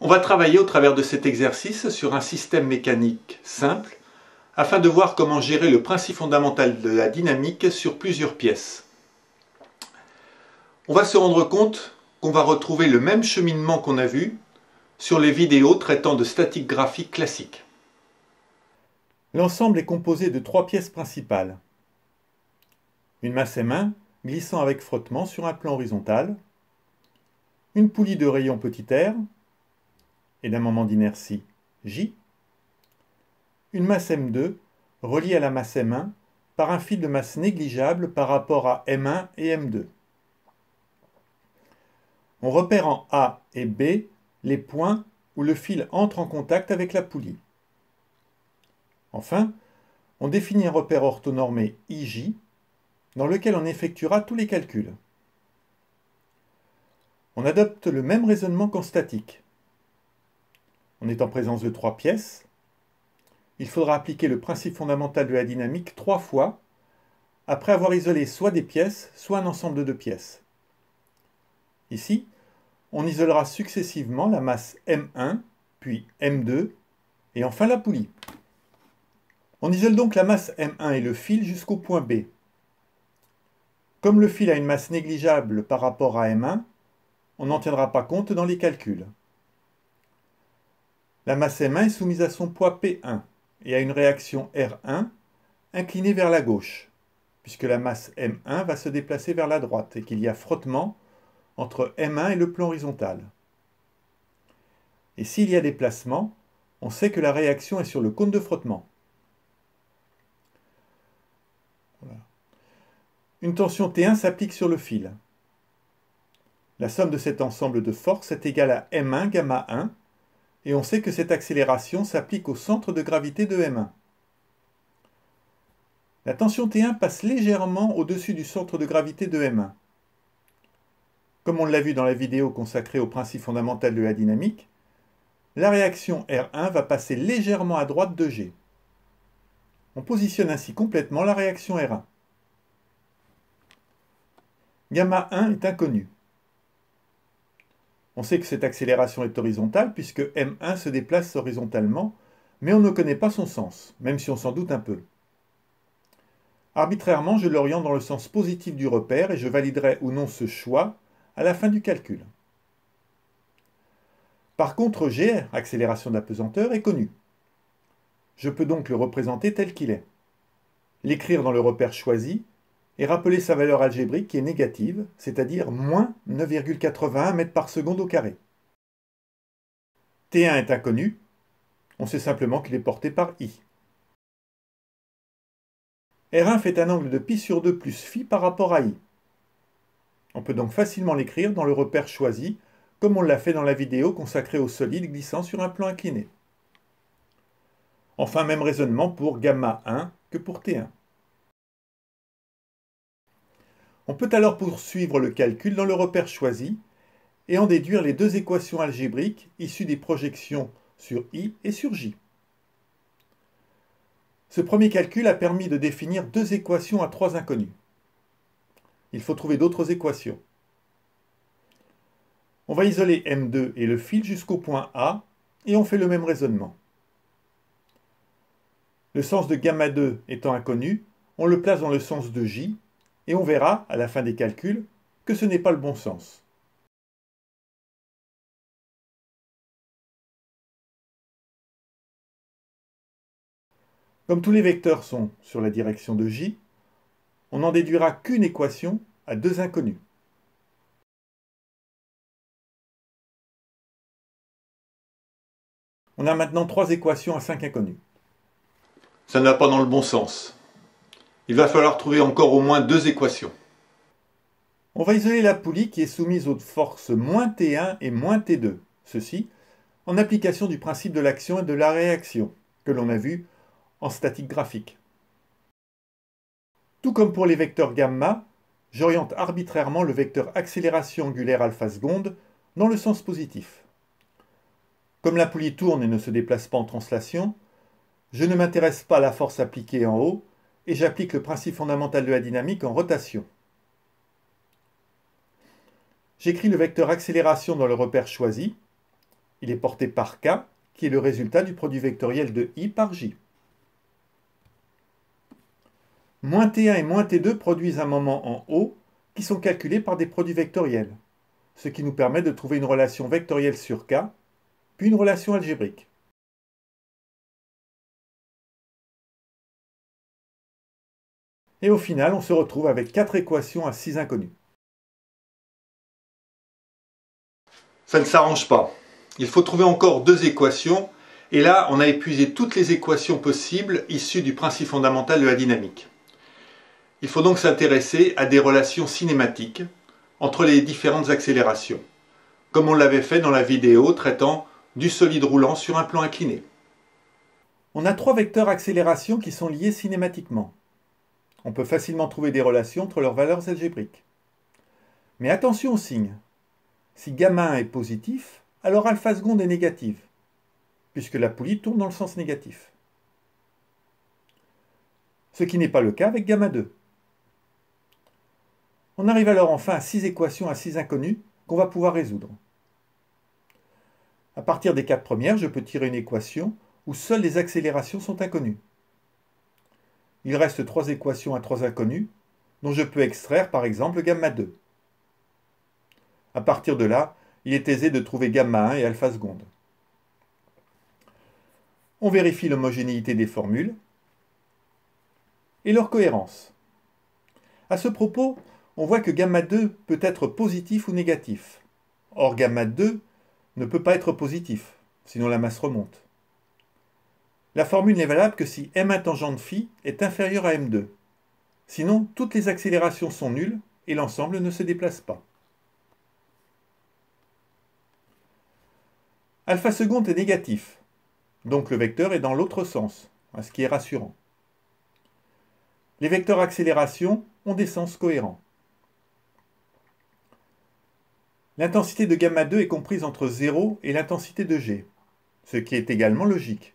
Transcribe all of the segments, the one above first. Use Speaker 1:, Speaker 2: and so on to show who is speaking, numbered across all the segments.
Speaker 1: On va travailler au travers de cet exercice sur un système mécanique simple afin de voir comment gérer le principe fondamental de la dynamique sur plusieurs pièces. On va se rendre compte qu'on va retrouver le même cheminement qu'on a vu sur les vidéos traitant de statique graphique classique. L'ensemble est composé de 3 pièces principales. Une masse M1 glissant avec frottement sur un plan horizontal, une poulie de rayon petit r et d'un moment d'inertie J, une masse M2 reliée à la masse M1 par un fil de masse négligeable par rapport à M1 et M2. On repère en A et B les points où le fil entre en contact avec la poulie. Enfin, on définit un repère orthonormé IJ dans lequel on effectuera tous les calculs. On adopte le même raisonnement qu'en statique. On est en présence de 3 pièces. Il faudra appliquer le principe fondamental de la dynamique 3 fois, après avoir isolé soit des pièces, soit un ensemble de pièces. Ici, on isolera successivement la masse M1, puis M2, et enfin la poulie. On isole donc la masse M1 et le fil jusqu'au point B. Comme le fil a une masse négligeable par rapport à M1, on n'en tiendra pas compte dans les calculs. La masse M1 est soumise à son poids P1 et à une réaction R1 inclinée vers la gauche, puisque la masse M1 va se déplacer vers la droite et qu'il y a frottement entre M1 et le plan horizontal. Et s'il y a déplacement, on sait que la réaction est sur le cône de frottement. Voilà. Une tension T1 s'applique sur le fil. La somme de cet ensemble de forces est égale à M1 gamma 1, et on sait que cette accélération s'applique au centre de gravité de M1. La tension T1 passe légèrement au-dessus du centre de gravité de M1. Comme on l'a vu dans la vidéo consacrée au principe fondamental de la dynamique, la réaction R1 va passer légèrement à droite de G. On positionne ainsi complètement la réaction R1. Gamma 1 est inconnu. On sait que cette accélération est horizontale puisque M1 se déplace horizontalement, mais on ne connaît pas son sens, même si on s'en doute un peu. Arbitrairement, je l'oriente dans le sens positif du repère et je validerai ou non ce choix à la fin du calcul. Par contre, G, accélération de la pesanteur, est connu. Je peux donc le représenter tel qu'il est. L'écrire dans le repère choisi et rappeler sa valeur algébrique qui est négative, c'est-à-dire moins 9,81 mètres par seconde au carré. T1 est inconnu, on sait simplement qu'il est porté par I. R1 fait un angle de π sur 2 plus φ par rapport à I. On peut donc facilement l'écrire dans le repère choisi, comme on l'a fait dans la vidéo consacrée aux solides glissant sur un plan incliné. Enfin, même raisonnement pour gamma 1 que pour T1. On peut alors poursuivre le calcul dans le repère choisi et en déduire les deux équations algébriques issues des projections sur I et sur J. Ce premier calcul a permis de définir deux équations à 3 inconnus. Il faut trouver d'autres équations. On va isoler M2 et le fil jusqu'au point A et on fait le même raisonnement. Le sens de gamma 2 étant inconnu, on le place dans le sens de J et on verra, à la fin des calculs, que ce n'est pas le bon sens. Comme tous les vecteurs sont sur la direction de J, on n'en déduira qu'une équation à 2 inconnus. On a maintenant 3 équations à 5 inconnus. Ça ne va pas dans le bon sens. Il va falloir trouver encore au moins 2 équations. On va isoler la poulie qui est soumise aux forces moins T1 et moins T2. Ceci en application du principe de l'action et de la réaction, que l'on a vu en statique graphique. Tout comme pour les vecteurs gamma, j'oriente arbitrairement le vecteur accélération angulaire alpha seconde dans le sens positif. Comme la poulie tourne et ne se déplace pas en translation, je ne m'intéresse pas à la force appliquée en haut et j'applique le principe fondamental de la dynamique en rotation. J'écris le vecteur accélération dans le repère choisi Il est porté par K, qui est le résultat du produit vectoriel de I par J. Moins T1 et moins T2 produisent un moment en O qui sont calculés par des produits vectoriels, ce qui nous permet de trouver une relation vectorielle sur K, puis une relation algébrique. Et au final, on se retrouve avec 4 équations à 6 inconnus. Ça ne s'arrange pas. Il faut trouver encore 2 équations, et là, on a épuisé toutes les équations possibles issues du principe fondamental de la dynamique. Il faut donc s'intéresser à des relations cinématiques entre les différentes accélérations, comme on l'avait fait dans la vidéo traitant du solide roulant sur un plan incliné. On a 3 vecteurs accélération qui sont liés cinématiquement. On peut facilement trouver des relations entre leurs valeurs algébriques. Mais attention aux signes. Si gamma 1 est positif, alors alpha seconde est négative, puisque la poulie tourne dans le sens négatif. Ce qui n'est pas le cas avec gamma 2. On arrive alors enfin à 6 équations à 6 inconnues qu'on va pouvoir résoudre. À partir des 4 premières, je peux tirer une équation où seules les accélérations sont inconnues. Il reste 3 équations à 3 inconnues, dont je peux extraire par exemple gamma 2. À partir de là, il est aisé de trouver gamma 1 et alpha seconde. On vérifie l'homogénéité des formules et leur cohérence. À ce propos, on voit que gamma 2 peut être positif ou négatif. Or, gamma 2 ne peut pas être positif, sinon la masse remonte. La formule n'est valable que si M1 tangente phi est inférieur à M2. Sinon, toutes les accélérations sont nulles et l'ensemble ne se déplace pas. Alpha seconde est négatif, donc le vecteur est dans l'autre sens, ce qui est rassurant. Les vecteurs accélération ont des sens cohérents. L'intensité de gamma 2 est comprise entre 0 et l'intensité de G, ce qui est également logique.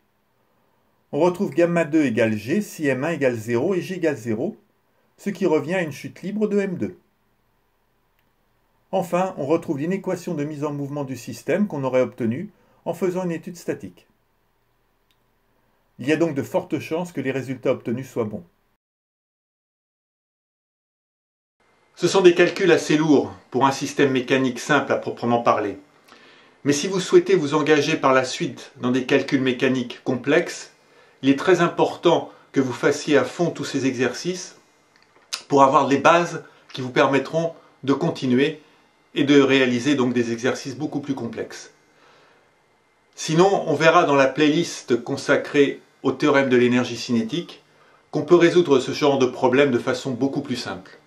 Speaker 1: On retrouve gamma 2 égale G si M1 égale 0 et G égale 0, ce qui revient à une chute libre de M2. Enfin, on retrouve l'inéquation de mise en mouvement du système qu'on aurait obtenue en faisant une étude statique. Il y a donc de fortes chances que les résultats obtenus soient bons. Ce sont des calculs assez lourds pour un système mécanique simple à proprement parler. Mais si vous souhaitez vous engager par la suite dans des calculs mécaniques complexes, il est très important que vous fassiez à fond tous ces exercices pour avoir les bases qui vous permettront de continuer et de réaliser donc des exercices beaucoup plus complexes. Sinon, on verra dans la playlist consacrée au théorème de l'énergie cinétique qu'on peut résoudre ce genre de problème de façon beaucoup plus simple.